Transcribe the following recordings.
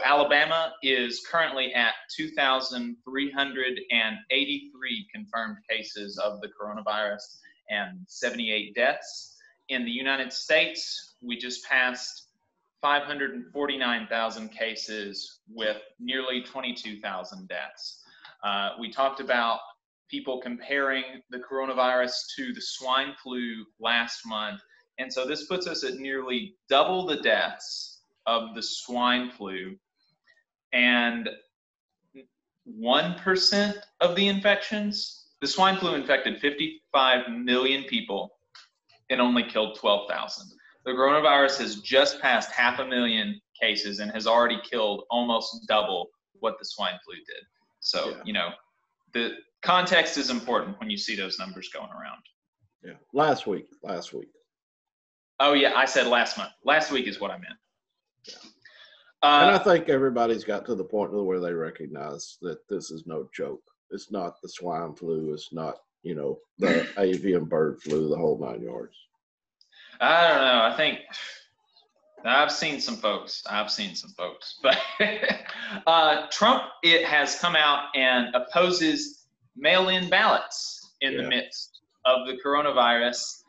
Alabama is currently at 2,383 confirmed cases of the coronavirus and 78 deaths. In the United States, we just passed 549,000 cases with nearly 22,000 deaths. We talked about people comparing the coronavirus to the swine flu last month. And so this puts us at nearly double the deaths of the swine flu. And 1% of the infections, the swine flu infected 55 million people and only killed 12,000. The coronavirus has just passed 500,000 cases and has already killed almost double what the swine flu did. So, you know, the context is important when you see those numbers going around. Yeah, last week. Oh, yeah, I said last month. Last week is what I meant. Yeah. And I think everybody's got to the point where they recognize that this is no joke. It's not the swine flu. It's not, you know, the avian bird flu, the whole 9 yards. I don't know. I think I've seen some folks, but Trump has come out and opposes mail-in ballots in the midst of the coronavirus,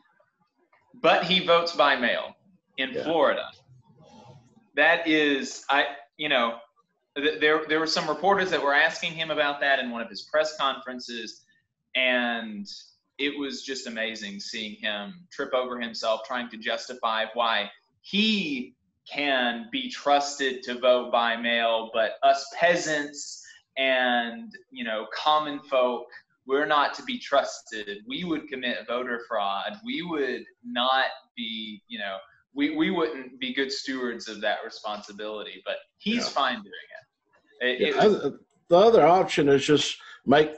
but he votes by mail in Florida. That is, there were some reporters that were asking him about that in one of his press conferences, and it was just amazing seeing him trip over himself trying to justify why he can be trusted to vote by mail, but us peasants and, you know, common folk, we're not to be trusted. We would commit voter fraud. We would not be, you know, we wouldn't be good stewards of that responsibility, but he's fine doing it. The other option is just make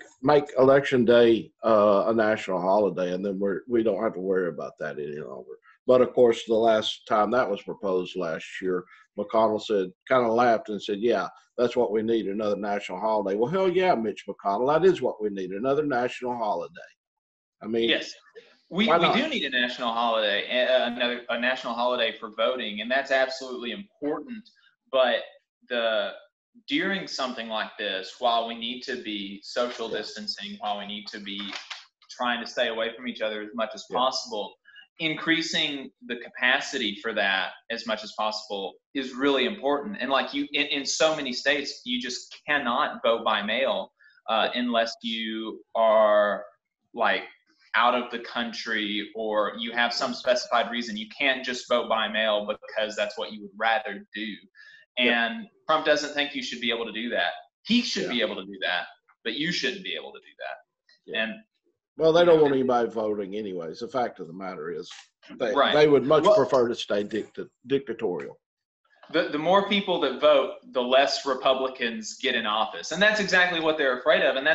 Election Day a national holiday, and then we don't have to worry about that any longer. But of course, the last time that was proposed last year, McConnell kind of laughed and said, "Yeah, that's what we need, another national holiday." Well, hell yeah, Mitch McConnell, that is what we need, another national holiday. I mean, yes. We do need a national holiday, a national holiday for voting, and that's absolutely important. But during something like this, while we need to be social distancing, while we need to be trying to stay away from each other as much as possible, increasing the capacity for that as much as possible is really important. And like in so many states, you just cannot vote by mail unless you are like out of the country or you have some specified reason. You can't just vote by mail because that's what you would rather do. And Trump doesn't think you should be able to do that. He should be able to do that, but you shouldn't be able to do that. And well, they don't want anybody voting anyways. The fact of the matter is they would much prefer to stay dictatorial. The more people that vote, the less Republicans get in office. And that's exactly what they're afraid of. And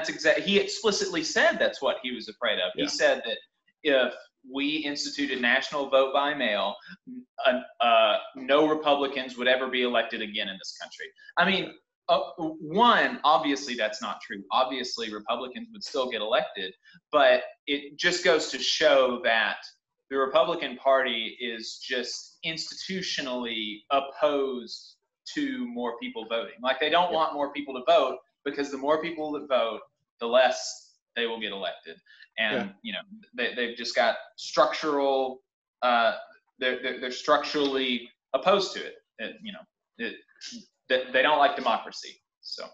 he explicitly said that's what he was afraid of. He said that if we instituted national vote by mail, no Republicans would ever be elected again in this country. I mean, obviously that's not true. Obviously Republicans would still get elected, but it just goes to show that the Republican Party is just institutionally opposed to more people voting. Like they don't want more people to vote because the more people that vote, the less they will get elected. And you know, they've just got structural. They're structurally opposed to it. You know, they don't like democracy. So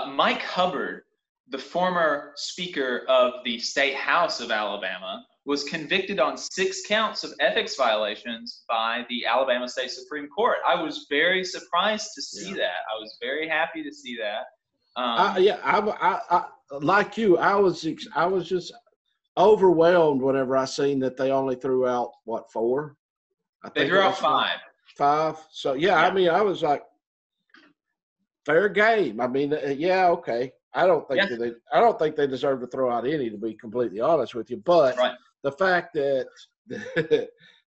Mike Hubbard, the former Speaker of the State House of Alabama, was convicted on 6 counts of ethics violations by the Alabama State Supreme Court. I was very surprised to see that. I was very happy to see that. I like you. I was just overwhelmed whenever I seen that they only threw out 4. They threw out 5. 5. So I mean, I was like, fair game. I mean, okay. I don't think they deserve to throw out any, to be completely honest with you. But the fact that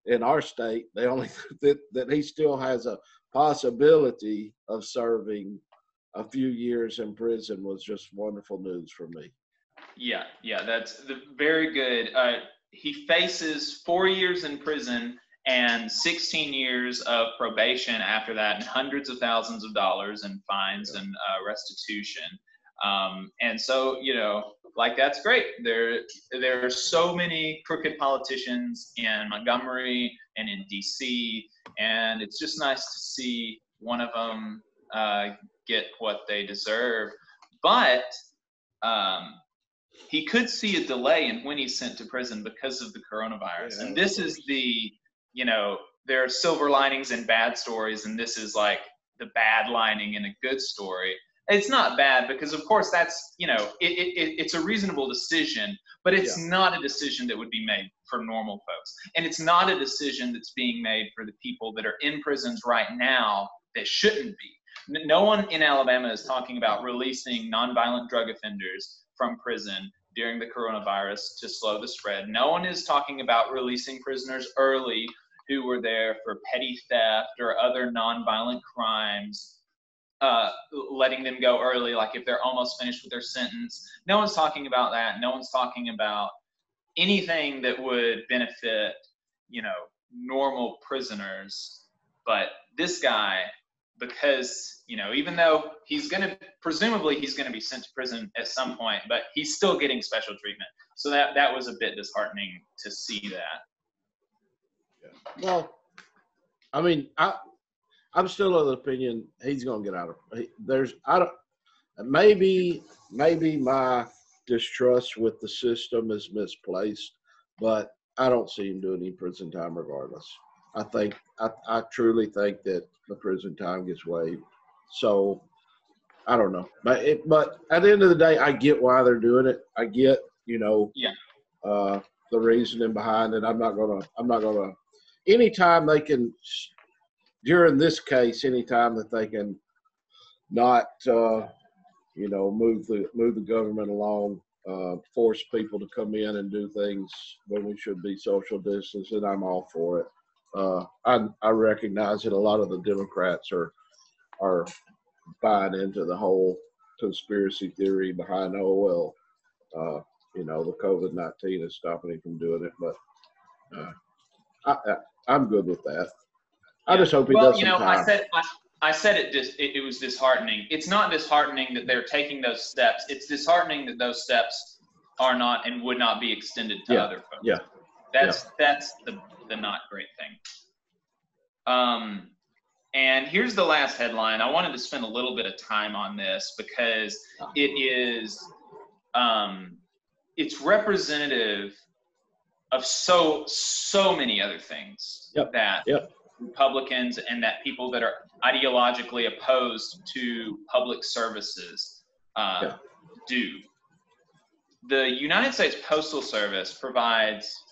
in our state they only that he still has a possibility of serving a few years in prison was just wonderful news for me. Yeah, that's very good. He faces 4 years in prison and 16 years of probation after that, and hundreds of thousands of dollars in fines and restitution. And so, you know, like, that's great. There are so many crooked politicians in Montgomery and in DC, and it's just nice to see one of them get what they deserve. But he could see a delay in when he's sent to prison because of the coronavirus. And this is the, you know, there are silver linings in bad stories, and this is like the bad lining in a good story. It's not bad because, of course, that's, you know, it's a reasonable decision, but it's not a decision that would be made for normal folks. And it's not a decision that's being made for the people that are in prisons right now that shouldn't be. No one in Alabama is talking about releasing nonviolent drug offenders from prison during the coronavirus to slow the spread. No one is talking about releasing prisoners early who were there for petty theft or other nonviolent crimes, letting them go early, like if they're almost finished with their sentence. No one's talking about that. No one's talking about anything that would benefit, you know, normal prisoners. But this guy, because, you know, even though presumably he's going to be sent to prison at some point, but he's still getting special treatment. So that was a bit disheartening to see that. Yeah. Well, I mean, I'm still of the opinion he's going to get out of. Maybe my distrust with the system is misplaced, but I don't see him doing any prison time regardless. I truly think that the prison time gets waived. So I don't know, but at the end of the day, I get why they're doing it. I get, you know, the reasoning behind it. I'm not gonna. Anytime they can. During this case, anytime that they can not, you know, move the government along, force people to come in and do things when we should be social distancing, I'm all for it. I recognize that a lot of the Democrats are buying into the whole conspiracy theory behind, you know, the COVID-19 is stopping him from doing it, but I'm good with that. I just hope he does some time. I said it was disheartening. It's not disheartening that they're taking those steps. It's disheartening that those steps are not and would not be extended to other folks. Yeah. That's the not great thing. And here's the last headline. I wanted to spend a little bit of time on this because it is it's representative of so many other things that Republicans and that people that are ideologically opposed to public services do. The United States Postal Service provides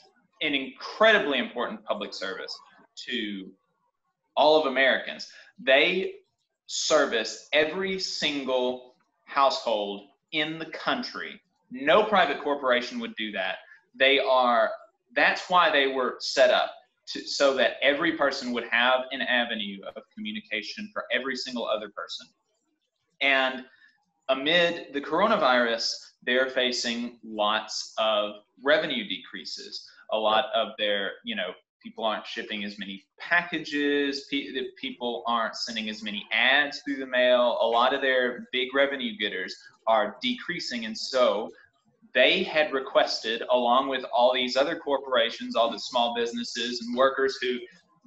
an incredibly important public service to all of Americans. They service every single household in the country. No private corporation would do that. That's why they were set up, so that every person would have an avenue of communication for every single other person. And amid the coronavirus, they're facing lots of revenue decreases. A lot of their, you know, people aren't shipping as many packages, people aren't sending as many ads through the mail. A lot of their big revenue getters are decreasing. And so they had requested, along with all these other corporations, all the small businesses and workers who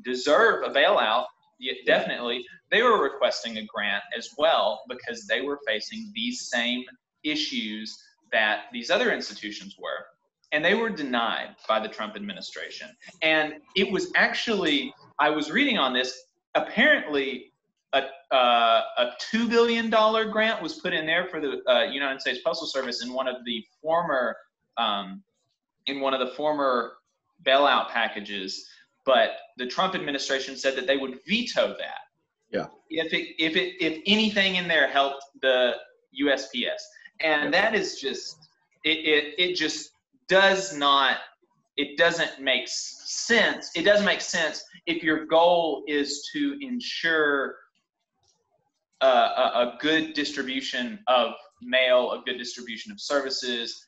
deserve a bailout, definitely, they were requesting a grant as well because they were facing these same issues that these other institutions were. And they were denied by the Trump administration. And it was actually, I was reading on this, apparently a $2 billion grant was put in there for the United States Postal Service in one of the former bailout packages, but the Trump administration said that they would veto that. Yeah. If anything in there helped the USPS, and that is just it just does not. It doesn't make sense. It doesn't make sense if your goal is to ensure a good distribution of mail, a good distribution of services.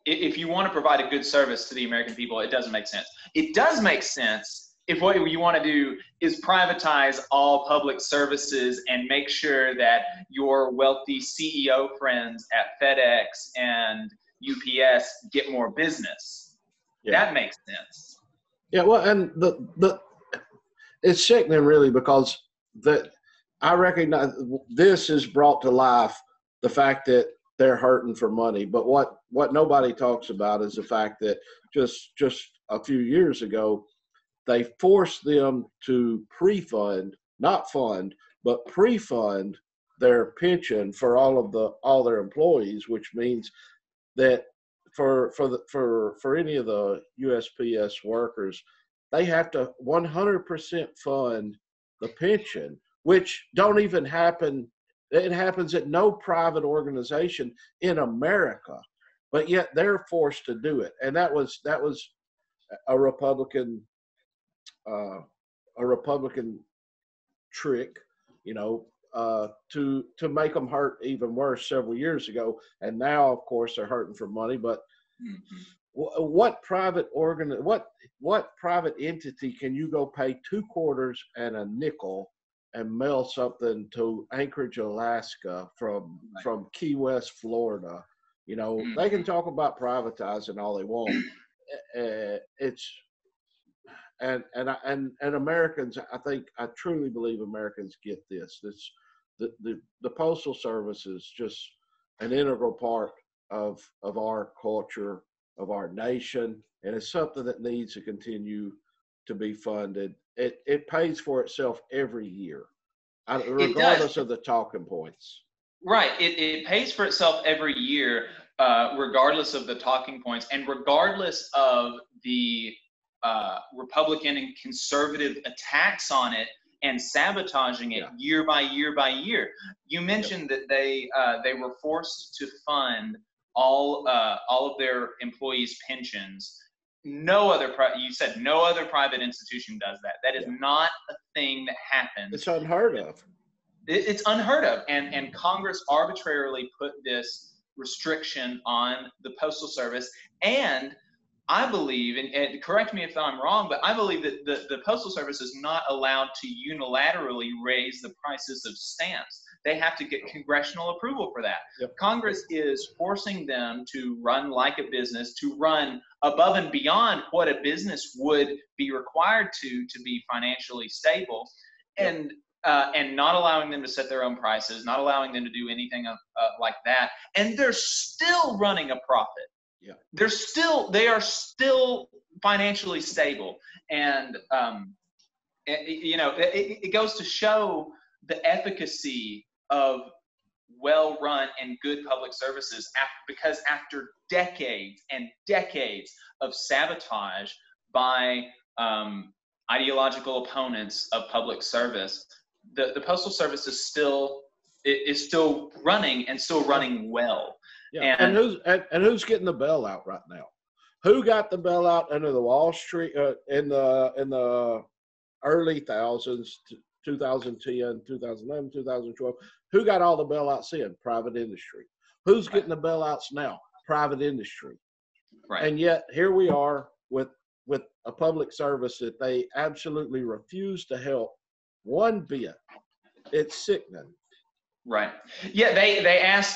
If you want to provide a good service to the American people, it doesn't make sense. It does make sense if what you want to do is privatize all public services and make sure that your wealthy CEO friends at FedEx and UPS get more business. Yeah. That makes sense. Yeah, well, and it's sickening really, because I recognize this has brought to life the fact that they're hurting for money. But what nobody talks about is the fact that just a few years ago, they forced them to pre-fund, not fund, but pre-fund their pension for all their employees, which means that for any of the USPS workers, they have to 100% fund the pension, which don't even happen. It happens at no private organization in America, but yet they're forced to do it. And that was a Republican trick, to make them hurt even worse several years ago. And now, of course, they're hurting for money. But what private entity can you go pay 2 quarters and a nickel and mail something to Anchorage, Alaska from Key West, Florida? They can talk about privatizing all they want. And Americans, I truly believe Americans get this. The Postal Service is just an integral part of our culture, of our nation, and it's something that needs to continue to be funded. It pays for itself every year, regardless of the talking points. Right. It pays for itself every year, regardless of the talking points, and regardless of the Republican and conservative attacks on it and sabotaging it year by year by year. You mentioned that they were forced to fund all of their employees' pensions. You said no other private institution does that. That is not a thing that happens. It's unheard of. It's unheard of, and Congress arbitrarily put this restriction on the Postal Service. And I believe, and correct me if I'm wrong, but I believe that the Postal Service is not allowed to unilaterally raise the prices of stamps. They have to get congressional approval for that. Yep. Congress is forcing them to run like a business, to run above and beyond what a business would be required to be financially stable, and not allowing them to set their own prices, not allowing them to do anything like that. And they're still running a profit. Yeah. They are still financially stable. And, it goes to show the efficacy of well-run and good public services, because after decades and decades of sabotage by ideological opponents of public service, the Postal Service is still running, and still running well. Yeah. And who's getting the bailout right now? Who got the bailout under the Wall Street in the early thousands, 2010, 2011, 2012? Who got all the bailouts in? Private industry. Who's getting the bailouts now? Private industry. Right. And yet here we are with a public service that they absolutely refuse to help one bit. It's sickening. Right. Yeah,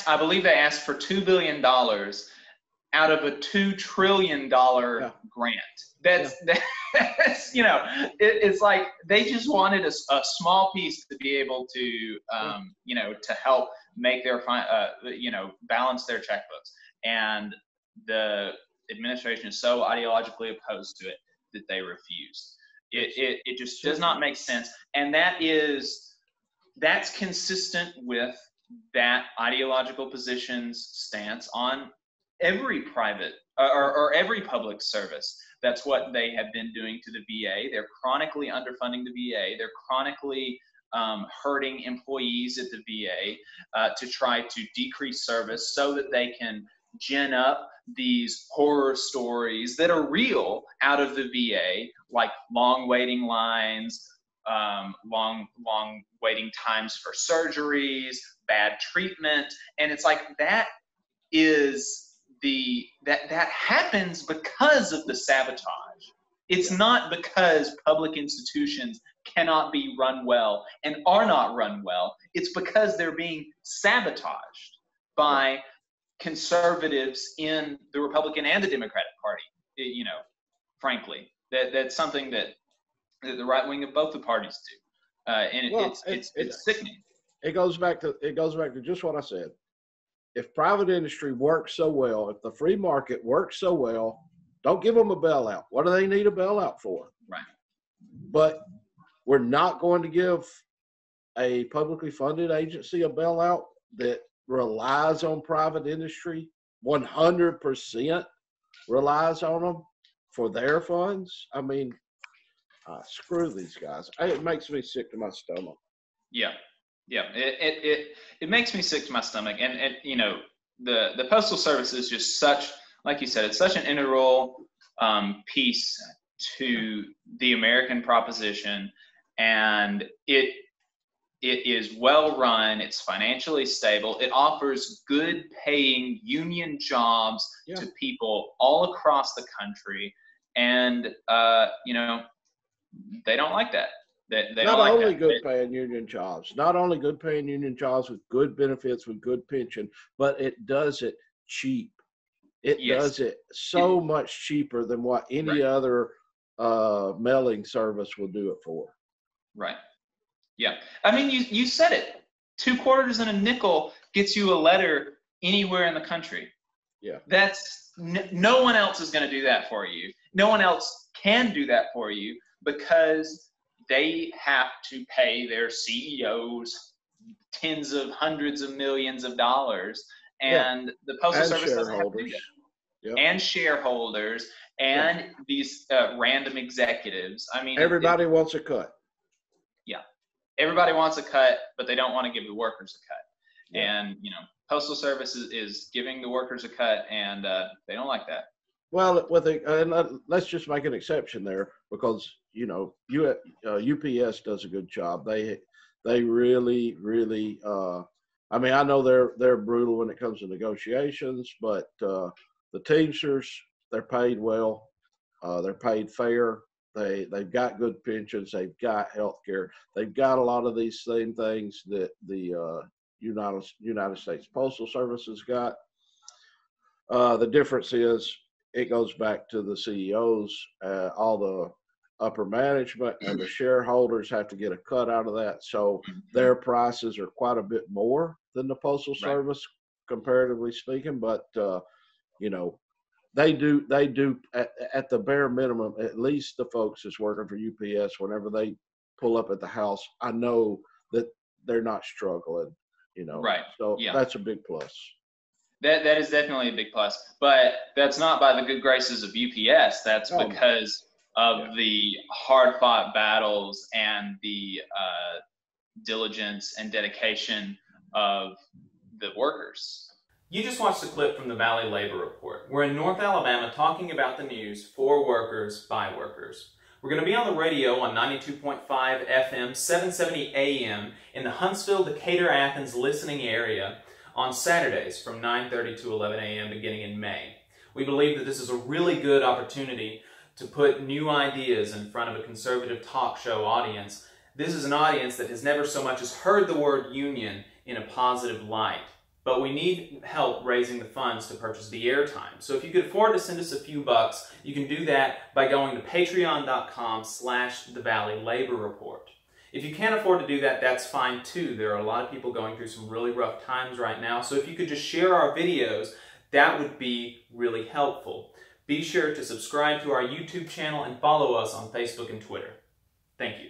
I believe they asked for $2 billion out of a $2 trillion grant. That's it's like they just wanted a small piece to be able to, to help make their, balance their checkbooks. And the administration is so ideologically opposed to it that they refuse. It just does not make sense. And that's consistent with that ideological position's stance on every private or every public service. That's what they have been doing to the VA. They're chronically underfunding the VA. They're chronically hurting employees at the VA to try to decrease service so that they can gin up these horror stories that are real out of the VA, like long waiting lines, long waiting times for surgeries, bad treatment. And it's like that happens because of the sabotage. It's not because public institutions cannot be run well and are not run well. It's because they're being sabotaged by conservatives in the Republican and the Democratic Party. You know, frankly, that's something that the right wing of both the parties do, and it's sickening. It goes back to just what I said. If private industry works so well, if the free market works so well, don't give them a bailout. What do they need a bailout for? Right. But we're not going to give a publicly funded agency a bailout that relies on private industry, 100% relies on them for their funds. I mean, screw these guys. It makes me sick to my stomach. Yeah. It makes me sick to my stomach. And you know, the Postal Service is just such, like you said, it's such an integral piece to the American proposition, and it is well run. It's financially stable. It offers good paying union jobs to people all across the country, and you know, they don't like that. They not don't only like good paying union jobs, not only good paying union jobs with good benefits, with good pension, but it does it cheap. It does it so much cheaper than what any other mailing service will do it for. Right. Yeah. I mean, you said it. 2 quarters and a nickel gets you a letter anywhere in the country. Yeah. That's no one else is going to do that for you. No one else can do that for you because they have to pay their CEOs tens of hundreds of millions of dollars, and the Postal Service doesn't have to do that. And shareholders and these random executives. I mean, everybody wants a cut. Yeah, everybody wants a cut, but they don't want to give the workers a cut. And you know, Postal Service is giving the workers a cut, and they don't like that. Well, let's just make an exception there, because you know, UPS does a good job. They really. I mean, I know they're brutal when it comes to negotiations, but the Teamsters, they're paid well. They're paid fair. They've got good pensions. They've got health care. They've got a lot of these same things that the United States Postal Service has got. The difference is it goes back to the CEOs, all the upper management and the shareholders have to get a cut out of that. So their prices are quite a bit more than the Postal Service, comparatively speaking. But, you know, they do at the bare minimum, at least the folks that's working for UPS, whenever they pull up at the house, I know that they're not struggling, you know. Right. So that's a big plus. That is definitely a big plus, but that's not by the good graces of UPS. That's because of the hard-fought battles and the diligence and dedication of the workers. You just watched a clip from the Valley Labor Report. We're in North Alabama talking about the news for workers by workers. We're going to be on the radio on 92.5 FM, 770 AM in the Huntsville, Decatur, Athens listening area on Saturdays from 9:30 to 11 a.m. beginning in May. We believe that this is a really good opportunity to put new ideas in front of a conservative talk show audience. This is an audience that has never so much as heard the word union in a positive light. But we need help raising the funds to purchase the airtime. So if you could afford to send us a few bucks, you can do that by going to patreon.com/thevalleylaborreport. If you can't afford to do that, that's fine too. There are a lot of people going through some really rough times right now. So if you could just share our videos, that would be really helpful. Be sure to subscribe to our YouTube channel and follow us on Facebook and Twitter. Thank you.